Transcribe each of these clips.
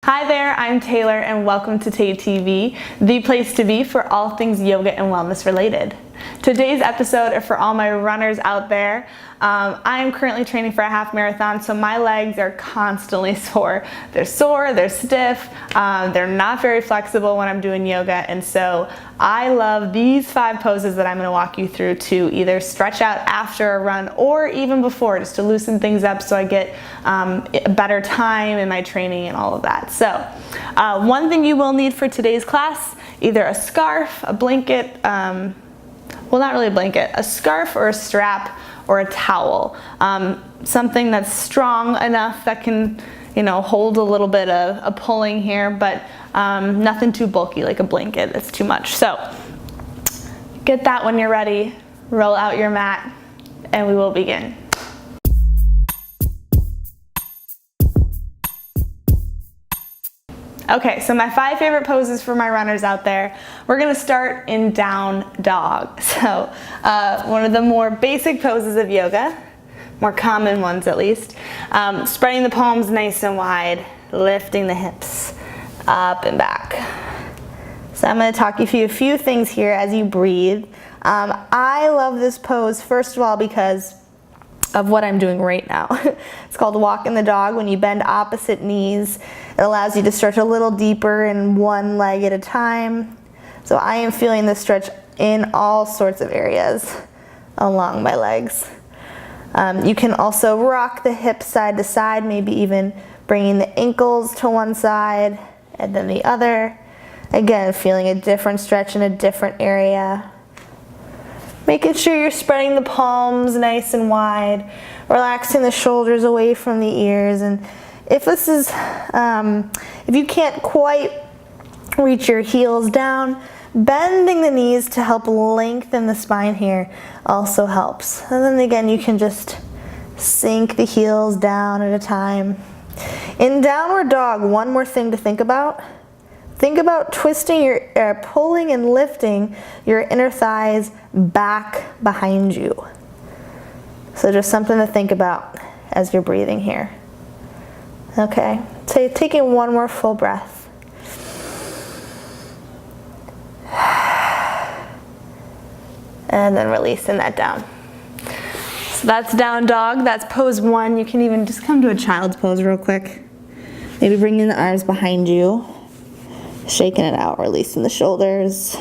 Hi there, I'm Taylor and welcome to Tay TV, the place to be for all things yoga and wellness related. Today's episode are for all my runners out there. I am currently training for a half marathon, so my legs are constantly sore. They're sore, they're stiff, they're not very flexible when I'm doing yoga, and so I love these 5 poses that I'm going to walk you through to either stretch out after a run or even before, just to loosen things up so I get a better time in my training and all of that. So one thing you will need for today's class, either a scarf, a blanket, well, not really a blanket, a scarf or a strap or a towel. Something that's strong enough that can, hold a little bit of a pulling here, but nothing too bulky like a blanket. It's too much. So get that when you're ready, roll out your mat, and we will begin. Okay, so my 5 favorite poses for my runners out there. We're gonna start in down dog. So one of the more basic poses of yoga, more common ones at least. Spreading the palms nice and wide, lifting the hips up and back. So I'm gonna talk you through a few things here as you breathe. I love this pose, first of all, because of what I'm doing right now. It's called walking the dog. When you bend opposite knees, it allows you to stretch a little deeper in one leg at a time. So I am feeling the stretch in all sorts of areas along my legs. You can also rock the hips side to side, maybe even bringing the ankles to one side and then the other. Again, feeling a different stretch in a different area. Making sure you're spreading the palms nice and wide, relaxing the shoulders away from the ears. And if this is, if you can't quite reach your heels down, bending the knees to help lengthen the spine here also helps. And then again, you can just sink the heels down at a time. In downward dog, one more thing to think about. Think about twisting your, pulling and lifting your inner thighs back behind you. So just something to think about as you're breathing here. Okay, so taking one more full breath. And then releasing that down. So that's down dog, that's pose 1. You can even just come to a child's pose real quick. Maybe bringing the arms behind you. Shaking it out, releasing the shoulders.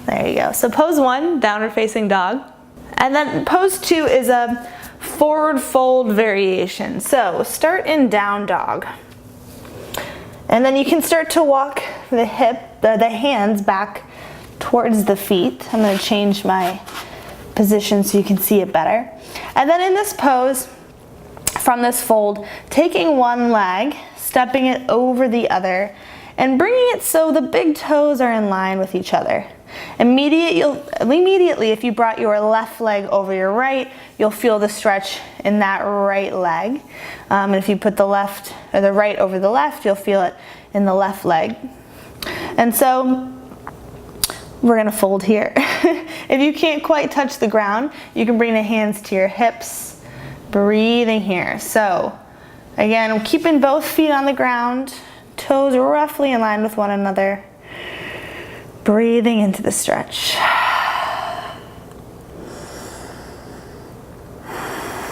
There you go. So pose 1, downward facing dog. And then pose 2 is a forward fold variation. So start in down dog. And then you can start to walk the hands back towards the feet. I'm going to change my position so you can see it better. And then in this pose, from this fold, taking one leg, stepping it over the other, and bringing it so the big toes are in line with each other. Immediately, if you brought your left leg over your right, you'll feel the stretch in that right leg. And if you put the left or the right over the left, you'll feel it in the left leg. And so we're gonna fold here. If you can't quite touch the ground, you can bring the hands to your hips, breathing here. So again, I'm keeping both feet on the ground, toes roughly in line with one another. Breathing into the stretch.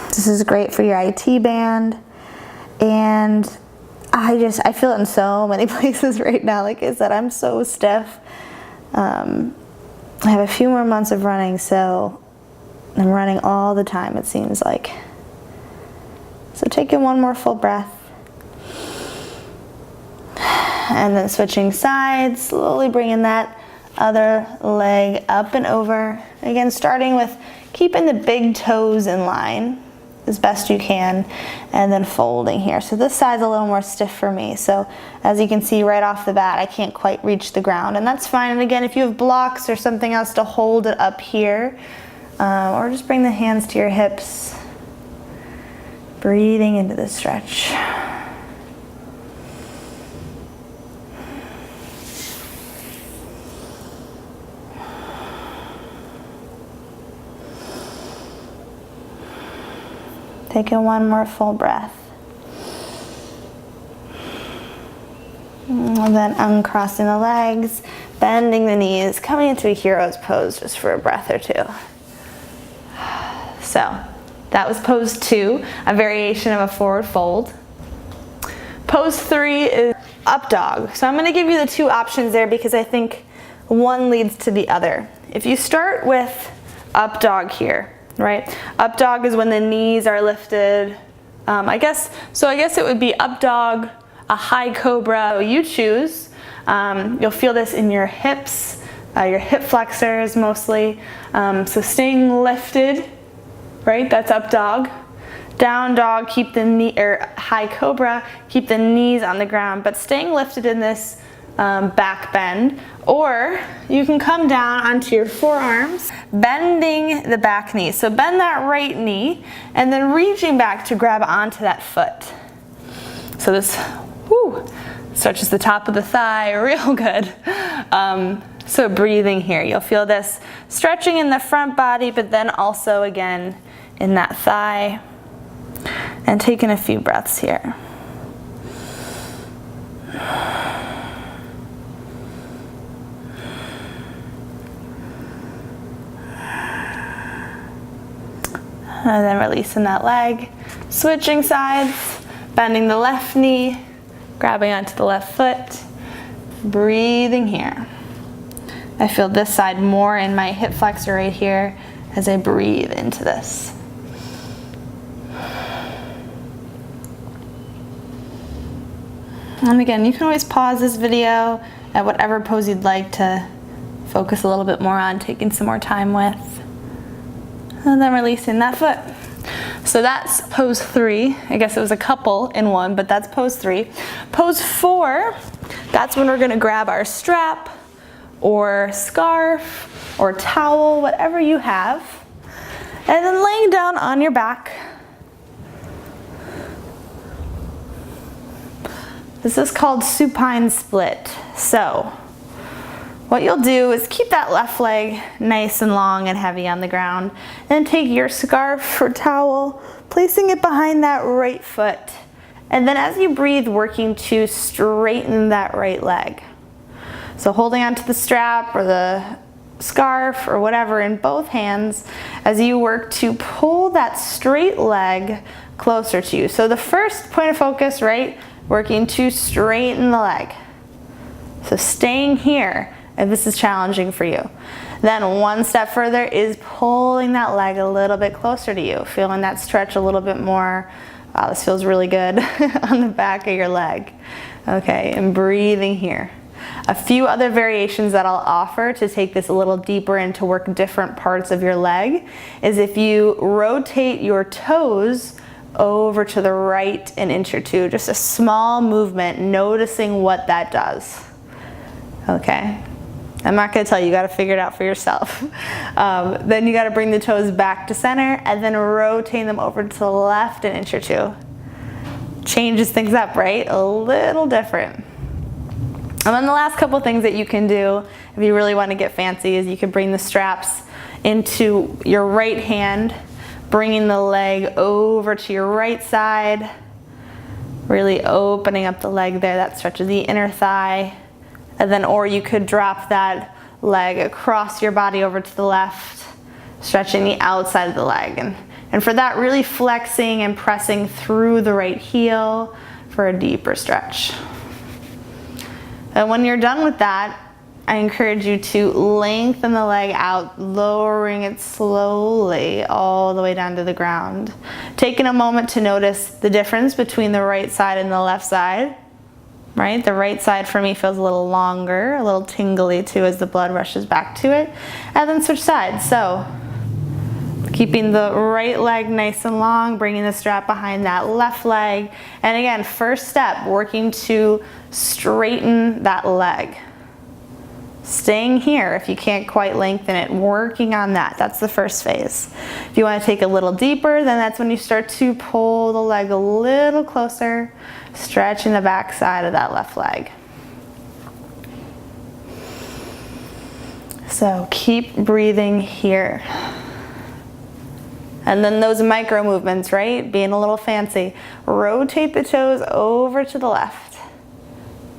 This is great for your IT band. And I feel it in so many places right now. Like I said, I'm so stiff. I have a few more months of running, so I'm running all the time, it seems like. So taking one more full breath. And then switching sides, slowly bringing that other leg up and over. Again, starting with keeping the big toes in line as best you can, and then folding here. So this side's a little more stiff for me. So as you can see right off the bat, I can't quite reach the ground, and that's fine. And again, if you have blocks or something else to hold it up here, or just bring the hands to your hips, breathing into the stretch. Taking one more full breath. And then uncrossing the legs, bending the knees, coming into a hero's pose just for a breath or two. So that was pose 2, a variation of a forward fold. Pose 3 is up dog. So I'm going to give you the 2 options there because I think one leads to the other. If you start with up dog here, right? Up dog is when the knees are lifted. I guess it would be up dog, a high cobra. You choose. You'll feel this in your hips, your hip flexors mostly. So staying lifted, right? That's up dog. Down dog, keep the knee, or high cobra, keep the knees on the ground, but staying lifted in this back bend. Or you can come down onto your forearms, bending the back knee. So bend that right knee and then reaching back to grab onto that foot. So this stretches the top of the thigh real good. So breathing here, you'll feel this stretching in the front body, but then also again in that thigh. And taking a few breaths here. And then releasing that leg, switching sides, bending the left knee, grabbing onto the left foot, breathing here. I feel this side more in my hip flexor right here as I breathe into this. And again, you can always pause this video at whatever pose you'd like to focus a little bit more on, taking some more time with. And then releasing that foot. So that's pose 3. I guess it was a couple in one, but that's pose 3. Pose 4, that's when we're gonna grab our strap or scarf or towel, whatever you have, and then laying down on your back. This is called supine split. So what you'll do is keep that left leg nice and long and heavy on the ground, and take your scarf or towel, placing it behind that right foot. And then as you breathe, working to straighten that right leg. So holding onto the strap or the scarf or whatever in both hands as you work to pull that straight leg closer to you. So the first point of focus, right? Working to straighten the leg. So staying here if this is challenging for you. Then one step further is pulling that leg a little bit closer to you, feeling that stretch a little bit more. Wow, this feels really good on the back of your leg. Okay, and breathing here. A few other variations that I'll offer to take this a little deeper and to work different parts of your leg is if you rotate your toes over to the right an inch or two, just a small movement, noticing what that does. Okay, I'm not going to tell you, you got to figure it out for yourself. Then you got to bring the toes back to center and then rotate them over to the left an inch or two. Changes things up, right? A little different. And then the last couple things that you can do if you really want to get fancy is you can bring the straps into your right hand, bringing the leg over to your right side, really opening up the leg there. That stretches the inner thigh. And then, or you could drop that leg across your body over to the left, stretching the outside of the leg. And for that, really flexing and pressing through the right heel for a deeper stretch. And when you're done with that, I encourage you to lengthen the leg out, lowering it slowly all the way down to the ground. Taking a moment to notice the difference between the right side and the left side. Right? The right side for me feels a little longer, a little tingly too as the blood rushes back to it. And then switch sides. So keeping the right leg nice and long, bringing the strap behind that left leg. And again, first step, working to straighten that leg. Staying here if you can't quite lengthen it, working on that. That's the first phase. If you want to take a little deeper, then that's when you start to pull the leg a little closer, stretching the back side of that left leg. So keep breathing here. And then those micro movements, right? Being a little fancy. Rotate the toes over to the left.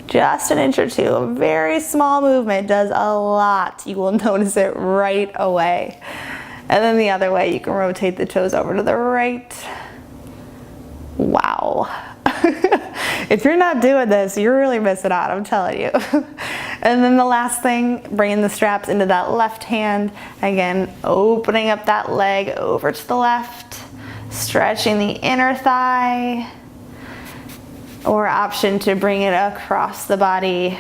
Just an inch or two. A very small movement does a lot. You will notice it right away. And then the other way, you can rotate the toes over to the right. Wow. If you're not doing this, you're really missing out, I'm telling you. And then the last thing, bringing the straps into that left hand. Again, opening up that leg over to the left, stretching the inner thigh, or option to bring it across the body,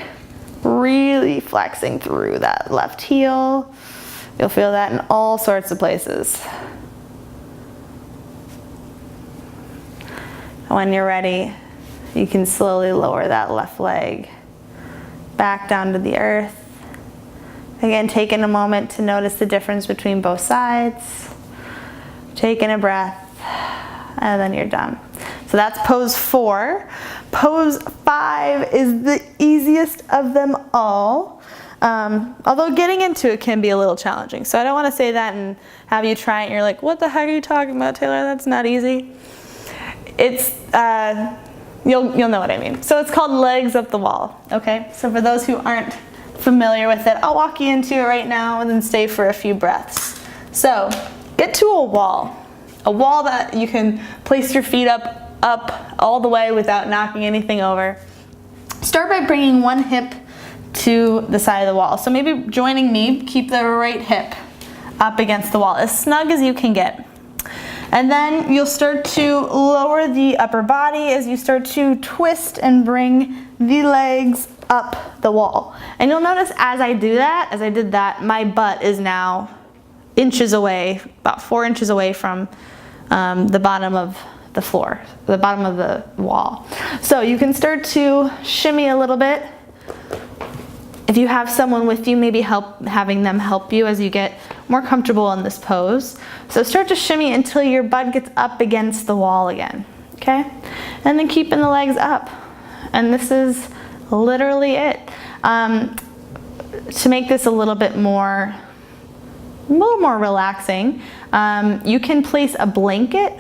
really flexing through that left heel. You'll feel that in all sorts of places. When you're ready, you can slowly lower that left leg back down to the earth. Again, taking a moment to notice the difference between both sides. Taking a breath, and then you're done. So that's pose 4. Pose 5 is the easiest of them all. Although getting into it can be a little challenging. So I don't want to say that and have you try it and you're like, what the heck are you talking about, Taylor? That's not easy. It's, you'll know what I mean. So it's called legs up the wall, okay? So for those who aren't familiar with it, I'll walk you into it right now and then stay for a few breaths. So get to a wall that you can place your feet up all the way without knocking anything over. Start by bringing one hip to the side of the wall. So maybe joining me, keep the right hip up against the wall, as snug as you can get. And then you'll start to lower the upper body as you start to twist and bring the legs up the wall. And you'll notice as I did that, my butt is now inches away, about 4 inches away from the bottom of the floor, the bottom of the wall. So you can start to shimmy a little bit. If you have someone with you, maybe having them help you as you get more comfortable in this pose. So start to shimmy until your butt gets up against the wall again, okay? And then keeping the legs up. And this is literally it. To make this a little more relaxing, you can place a blanket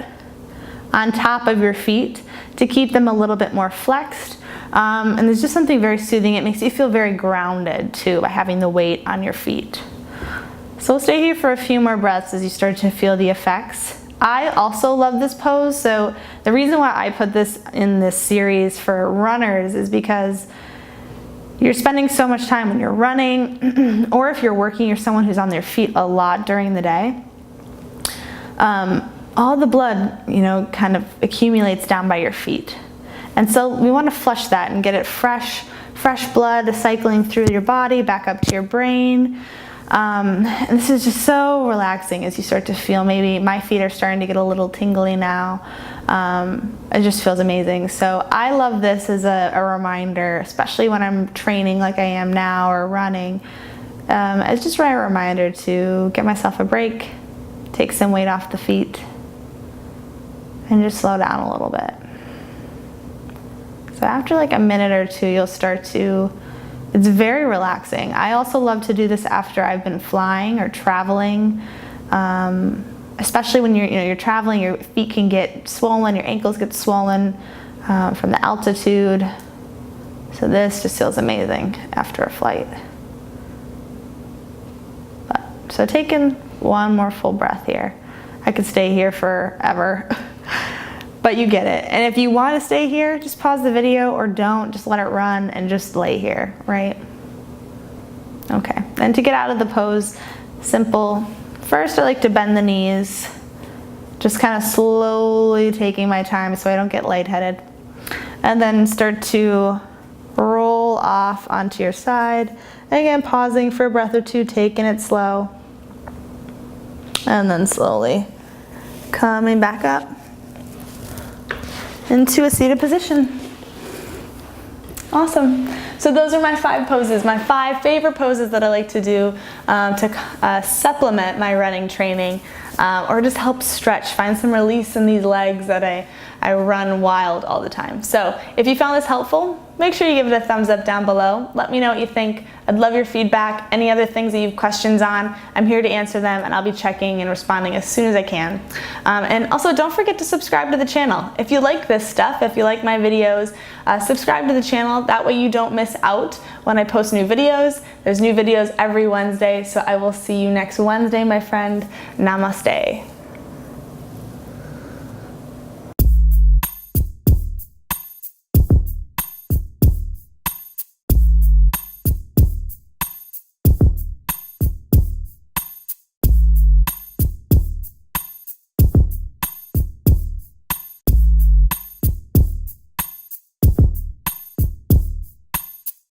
on top of your feet to keep them a little bit more flexed. And there's just something very soothing. It makes you feel very grounded too by having the weight on your feet. So we'll stay here for a few more breaths as you start to feel the effects. I also love this pose. So the reason why I put this in this series for runners is because you're spending so much time when you're running, or if you're working, you're someone who's on their feet a lot during the day. All the blood, kind of accumulates down by your feet. And so we want to flush that and get it fresh blood cycling through your body, back up to your brain. And this is just so relaxing as you start to feel, maybe my feet are starting to get a little tingly now. It just feels amazing. So I love this as a reminder, especially when I'm training like I am now or running. It's just a reminder to get myself a break, take some weight off the feet, and just slow down a little bit. So after like a minute or two, you'll start to, it's very relaxing. I also love to do this after I've been flying or traveling, especially when you're traveling, your feet can get swollen, your ankles get swollen from the altitude. So this just feels amazing after a flight. So taking one more full breath here. I could stay here forever. But you get it. And if you want to stay here, just pause the video or don't. Just let it run and just lay here, right? Okay. Then to get out of the pose, simple. First, I like to bend the knees. Just kind of slowly taking my time so I don't get lightheaded. And then start to roll off onto your side. Again, pausing for a breath or two, taking it slow. And then slowly coming back up into a seated position. Awesome. So those are my 5 poses, my 5 favorite poses that I like to do to supplement my running training or just help stretch, find some release in these legs that I run wild all the time. So if you found this helpful, make sure you give it a thumbs up down below. Let me know what you think. I'd love your feedback. Any other things that you have questions on, I'm here to answer them, and I'll be checking and responding as soon as I can. And also, don't forget to subscribe to the channel. If you like this stuff, if you like my videos, subscribe to the channel. That way you don't miss out when I post new videos. There's new videos every Wednesday, so I will see you next Wednesday, my friend. Namaste.